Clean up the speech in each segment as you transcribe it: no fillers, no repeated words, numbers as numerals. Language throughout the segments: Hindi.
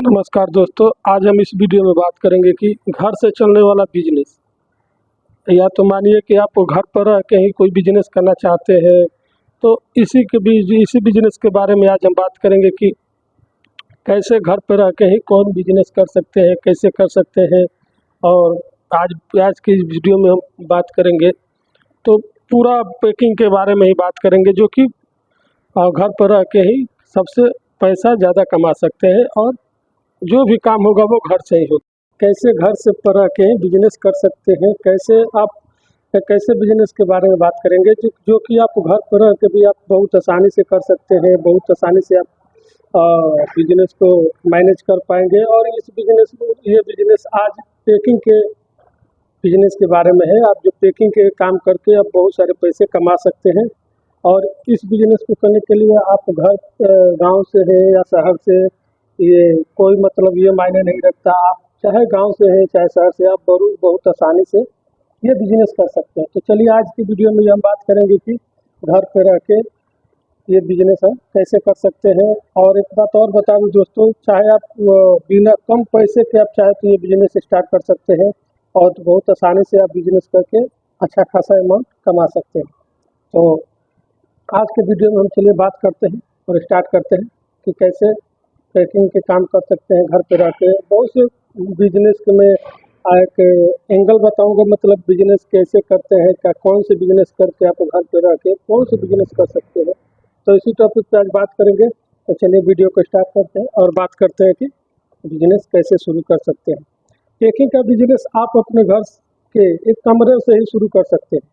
नमस्कार दोस्तों, आज हम इस वीडियो में बात करेंगे कि घर से चलने वाला बिजनेस। या तो मानिए कि आप घर पर रह के ही कोई बिजनेस करना चाहते हैं, तो इसी बिजनेस के बारे में आज हम बात करेंगे कि कैसे घर पर रह के ही कौन बिजनेस कर सकते हैं, कैसे कर सकते हैं। और आज आज की इस वीडियो में हम बात करेंगे तो पूरा पैकिंग के बारे में ही बात करेंगे, जो कि घर पर रह के ही सबसे पैसा ज़्यादा कमा सकते हैं और जो भी काम होगा वो घर से ही होगा। कैसे घर से पर रह के बिजनेस कर सकते हैं, कैसे बिजनेस के बारे में बात करेंगे जो कि आप घर पर रह के भी आप बहुत आसानी से कर सकते हैं। बहुत आसानी से आप बिजनेस को मैनेज कर पाएंगे। और ये बिजनेस आज पैकिंग के बिजनेस के बारे में है। आप जो पैकिंग के काम करके आप बहुत सारे पैसे कमा सकते हैं। और इस बिजनेस को करने के लिए आप गांव से है या शहर से, ये कोई मतलब ये मायने नहीं रखता। आप चाहे गांव से हैं चाहे शहर से, आप बहुत आसानी से ये बिजनेस कर सकते हैं। तो चलिए आज की वीडियो में हम बात करेंगे कि घर पे रह के ये बिजनेस हम कैसे कर सकते हैं। और एक बात और बता दूं दोस्तों, चाहे आप बिना कम पैसे के आप चाहे तो ये बिजनेस स्टार्ट कर सकते हैं और बहुत आसानी से आप बिजनेस करके अच्छा खासा अमाउंट कमा सकते हैं। तो आज के वीडियो में हम चलिए बात करते हैं और स्टार्ट करते हैं कि कैसे पैकिंग के काम कर सकते हैं घर पे रह के। बहुत से बिजनेस के मैं एक एंगल बताऊंगा, मतलब बिजनेस कैसे करते हैं, क्या कौन से बिजनेस करके आप घर पे रह के कौन से बिजनेस कर सकते हैं। तो इसी टॉपिक पे आज बात करेंगे। तो चलिए वीडियो को स्टार्ट करते हैं और बात करते हैं कि बिजनेस कैसे शुरू कर सकते हैं। पैकिंग का बिजनेस आप अपने घर के एक कमरे से ही शुरू कर सकते हैं।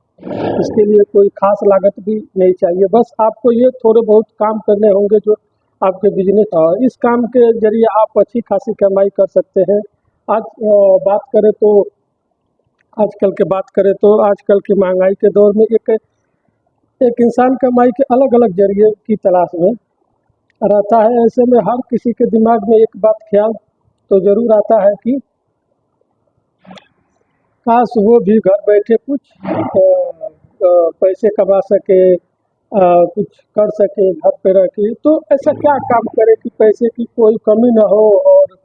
इसके लिए कोई खास लागत भी नहीं चाहिए, बस आपको ये थोड़े बहुत काम करने होंगे जो आपके बिजनेस। इस काम के जरिए आप अच्छी खासी कमाई कर सकते हैं। आज बात करें तो आजकल की महंगाई के दौर में एक इंसान कमाई के अलग अलग जरिए की तलाश में रहता है। ऐसे में हर किसी के दिमाग में एक बात ख्याल तो ज़रूर आता है कि काश वो भी घर बैठे कुछ पैसे कमा सके, कुछ कर सके घर पे रह के। तो ऐसा क्या काम करे कि पैसे की कोई कमी ना हो और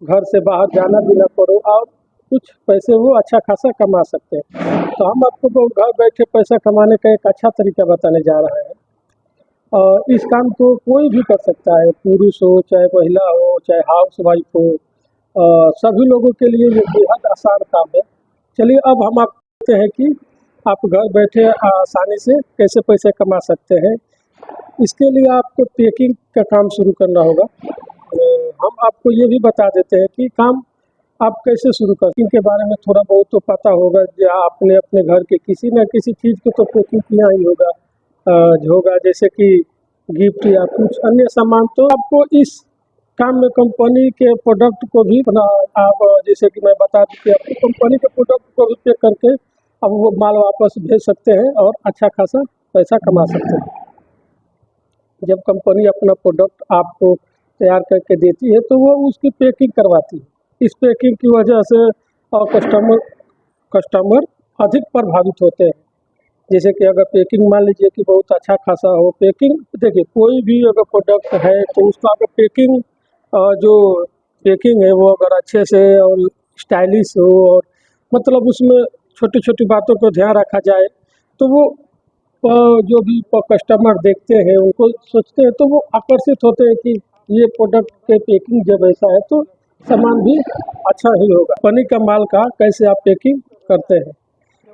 घर से बाहर जाना भी ना पड़ो और कुछ पैसे वो अच्छा खासा कमा सकते हैं। तो हम आपको वो घर बैठे पैसा कमाने का एक अच्छा तरीका बताने जा रहे हैं। और इस काम को कोई भी कर सकता है, पुरुष हो चाहे महिला हो चाहे हाउस वाइफ हो, सभी लोगों के लिए ये बेहद आसान काम है। चलिए अब हम आपको कहते हैं कि आप घर बैठे आसानी से कैसे पैसे कमा सकते हैं। इसके लिए आपको पैकिंग का काम शुरू करना होगा। हम आपको ये भी बता देते हैं कि काम आप कैसे शुरू कर। पैकिंग के बारे में थोड़ा बहुत तो पता होगा, जो आपने अपने घर के किसी न किसी चीज़ को तो पैकिंग किया ही होगा, जैसे कि गिफ्ट या कुछ अन्य सामान। तो आपको इस काम में कंपनी के प्रोडक्ट को भी आप जैसे कि मैं बता दूं कि आपको कंपनी के प्रोडक्ट को भी पैक करके अब वो माल वापस भेज सकते हैं और अच्छा खासा पैसा कमा सकते हैं। जब कंपनी अपना प्रोडक्ट आपको तैयार करके देती है तो वो उसकी पैकिंग करवाती है। इस पैकिंग की वजह से कस्टमर अधिक प्रभावित होते हैं। जैसे कि अगर पैकिंग मान लीजिए कि बहुत अच्छा खासा हो, पैकिंग देखिए कोई भी अगर प्रोडक्ट है तो उसका अगर पैकिंग जो पैकिंग है वो अगर अच्छे से और स्टाइलिश हो और मतलब उसमें छोटी छोटी बातों को ध्यान रखा जाए तो वो जो भी कस्टमर देखते हैं उनको सोचते हैं तो वो आकर्षित होते हैं कि ये प्रोडक्ट के पैकिंग जब ऐसा है तो सामान भी अच्छा ही होगा। कंपनी का माल का कैसे आप पैकिंग करते हैं,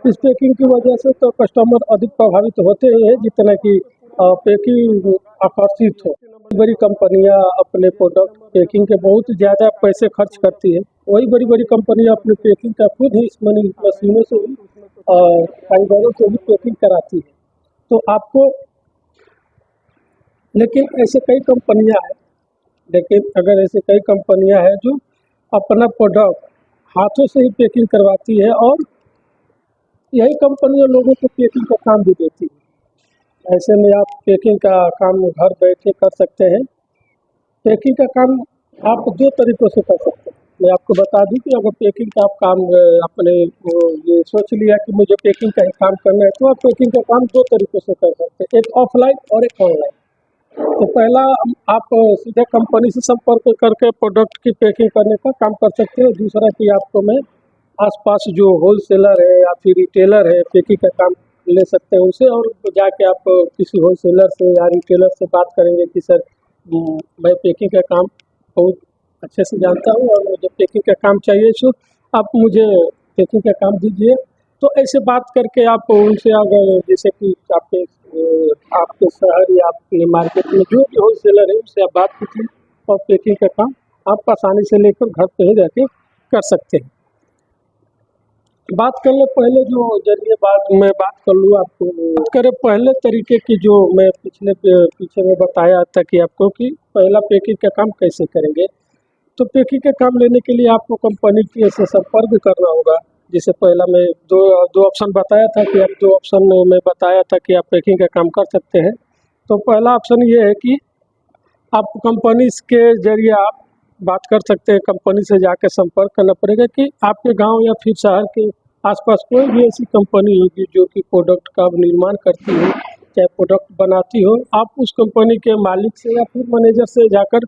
इस पैकिंग की वजह से तो कस्टमर अधिक प्रभावित होते हैं जितना कि पैकिंग आकर्षित हो। बड़ी कंपनियां अपने प्रोडक्ट पैकिंग के बहुत ज़्यादा पैसे खर्च करती है। वही बड़ी बड़ी कंपनियां अपने पैकिंग का खुद ही मशीनों से ही कारीगरों से ही पैकिंग कराती है। तो आपको लेकिन अगर ऐसे कई कंपनियां हैं जो अपना प्रोडक्ट हाथों से ही पैकिंग करवाती है और यही कंपनियां लोगों को पैकिंग का काम भी देती है। ऐसे में आप पैकिंग का काम घर बैठे कर सकते हैं। पैकिंग का काम आप दो तरीक़ों से कर सकते हैं। मैं आपको बता दूं कि अगर पैकिंग का आप काम अपने ये सोच लिया कि मुझे पैकिंग का ही काम करना है तो आप पैकिंग का काम दो तरीक़ों से कर सकते हैं, एक ऑफलाइन और एक ऑनलाइन। तो पहला आप सीधे कंपनी से संपर्क करके प्रोडक्ट की पैकिंग करने का काम कर सकते हैं। दूसरा कि आपको मैं आसपास जो होलसेलर है या फिर रिटेलर है पैकिंग का काम ले सकते हैं उनसे, और जाके आप किसी होलसेलर से या रिटेलर से बात करेंगे कि सर मैं पैकिंग का काम बहुत अच्छे से जानता हूँ और मुझे पैकिंग का काम चाहिए, सो आप मुझे पैकिंग का काम दीजिए। तो ऐसे बात करके आप उनसे, अगर जैसे कि आपके शहर या आपके मार्केट में जो भी होलसेलर है उससे आप बात कीजिए और पैकिंग का काम आप आसानी से लेकर घर पे ही रहकर कर सकते हैं। बात कर ले पहले जो जरिए मैं बात कर लूँ आपको, बात करें पहले तरीके की जो मैं पीछे में बताया था कि आपको कि पहला पैकिंग का काम कैसे करेंगे। तो पैकिंग का काम लेने के लिए आपको कंपनी के से संपर्क करना होगा। जैसे पहला मैं दो ऑप्शन बताया था कि आप 2 ऑप्शन में बताया था कि आप पैकिंग का काम कर सकते हैं। तो पहला ऑप्शन ये है कि आप कंपनी के ज़रिए आप बात कर सकते हैं, कंपनी से जाकर संपर्क करना पड़ेगा कि आपके गांव या फिर शहर के आसपास कोई भी ऐसी कंपनी होगी जो कि प्रोडक्ट का निर्माण करती हो, चाहे प्रोडक्ट बनाती हो। आप उस कंपनी के मालिक से या फिर मैनेजर से जाकर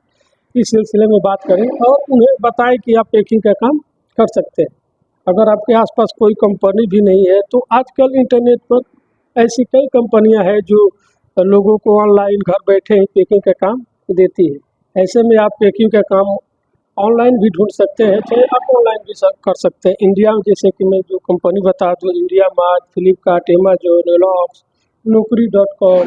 इस सिलसिले में बात करें और उन्हें बताएं कि आप पैकिंग का काम कर सकते हैं। अगर आपके आसपास कोई कंपनी भी नहीं है तो आजकल इंटरनेट पर ऐसी कई कंपनियां हैं जो लोगों को ऑनलाइन घर बैठे ही पैकिंग का काम देती है। ऐसे में आप पैकिंग का काम ऑनलाइन भी ढूंढ सकते हैं, चाहे आप ऑनलाइन भी कर सकते हैं। इंडिया में जैसे कि मैं जो कंपनी बता दूँ, India mart, Flipkart, Amazon, Reliance, naukri.com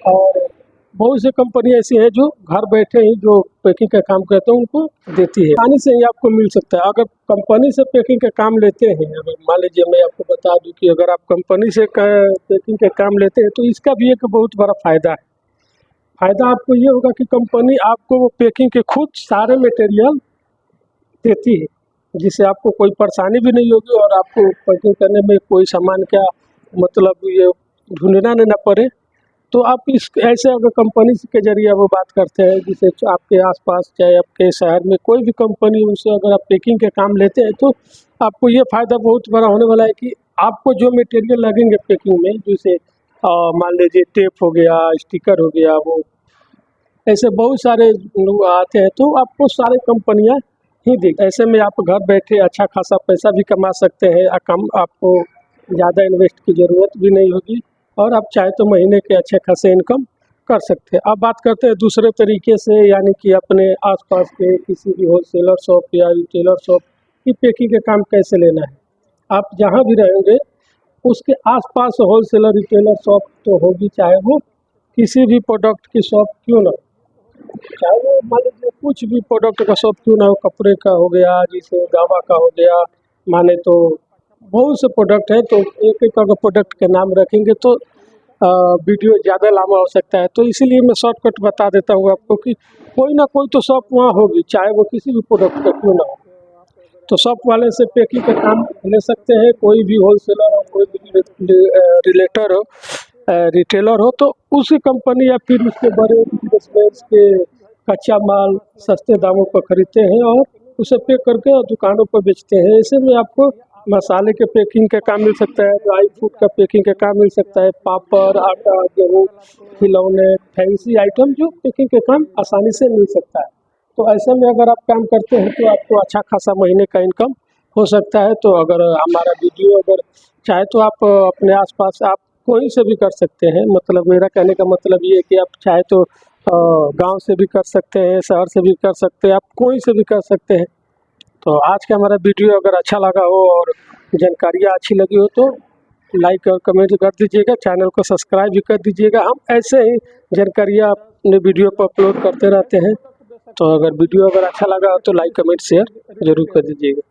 और बहुत सी कंपनी ऐसी है जो घर बैठे ही जो पैकिंग का काम करते हैं उनको देती है, आसानी से ही आपको मिल सकता है। अगर कंपनी से पैकिंग का काम लेते हैं, अगर मान लीजिए मैं आपको बता दूं कि अगर आप कंपनी से पैकिंग का काम लेते हैं तो इसका भी एक बहुत बड़ा फ़ायदा है। फ़ायदा आपको ये होगा कि कंपनी आपको वो पैकिंग के खुद सारे मटेरियल देती है, जिससे आपको कोई परेशानी भी नहीं होगी और आपको पैकिंग करने में कोई सामान क्या मतलब ये ढूंढना ना पड़े। तो आप इस ऐसे अगर कंपनी के ज़रिए वो बात करते हैं, जिसे आपके आसपास चाहे आपके शहर में कोई भी कंपनी, उनसे अगर आप पैकिंग के काम लेते हैं तो आपको ये फ़ायदा बहुत बड़ा होने वाला है कि आपको जो मटेरियल लगेंगे पैकिंग में, जैसे मान लीजिए टेप हो गया, स्टिकर हो गया, वो ऐसे बहुत सारे लोग आते हैं तो आपको सारे कंपनियां ही दी। ऐसे में आप घर बैठे अच्छा खासा पैसा भी कमा सकते हैं, आपको ज़्यादा इन्वेस्ट की ज़रूरत भी नहीं होगी और आप चाहे तो महीने के अच्छे खासे इनकम कर सकते हैं। अब बात करते हैं दूसरे तरीके से, यानी कि अपने आसपास के किसी भी होलसेलर शॉप या रिटेलर शॉप की पैकिंग का काम कैसे लेना है। आप जहाँ भी रहेंगे उसके आसपास होलसेलर रिटेलर शॉप तो होगी, चाहे वो किसी भी प्रोडक्ट की शॉप क्यों ना, चाहे वो मान लीजिए कुछ भी प्रोडक्ट का शॉप क्यों ना हो, कपड़े का हो गया, जैसे दवा का हो गया, माने तो बहुत से प्रोडक्ट है। तो एक एक अगर प्रोडक्ट के नाम रखेंगे तो वीडियो ज़्यादा लंबा हो सकता है, तो इसीलिए मैं शॉर्टकट बता देता हूँ आपको कि कोई ना कोई तो शॉप वहाँ होगी, चाहे वो किसी भी प्रोडक्ट का क्यों ना हो। तो शॉप वाले से पैकिंग का काम ले सकते हैं, कोई भी होलसेलर हो, कोई भी रिलेटर हो, रिटेलर हो, तो उसी कंपनी या फिर उसके बड़े बिजनेसमैन के कच्चा माल सस्ते दामों पर खरीदते हैं और उसे पैक करके दुकानों पर बेचते हैं। ऐसे में आपको मसाले के पैकिंग का काम मिल सकता है, ड्राई फ्रूट का पैकिंग का काम मिल सकता है, पापड़, आटा, गेहूँ, खिलौने, फैंसी आइटम जो पैकिंग का काम आसानी से मिल सकता है। तो ऐसे में अगर आप काम करते हैं तो आपको अच्छा खासा महीने का इनकम हो सकता है। तो अगर हमारा वीडियो अगर चाहे तो आप अपने आसपास आप कोई से भी कर सकते हैं, मतलब मेरा कहने का मतलब ये है कि आप चाहे तो गांव से भी कर सकते हैं, शहर से भी कर सकते हैं, आप कोई से भी कर सकते हैं। तो आज का हमारा वीडियो अगर अच्छा लगा हो और जानकारियाँ अच्छी लगी हो तो लाइक और कमेंट कर दीजिएगा, चैनल को सब्सक्राइब भी कर दीजिएगा। हम ऐसे ही जानकारियाँ अपने वीडियो पर अपलोड करते रहते हैं। तो अगर वीडियो अगर अच्छा लगा हो तो लाइक कमेंट शेयर ज़रूर कर दीजिएगा।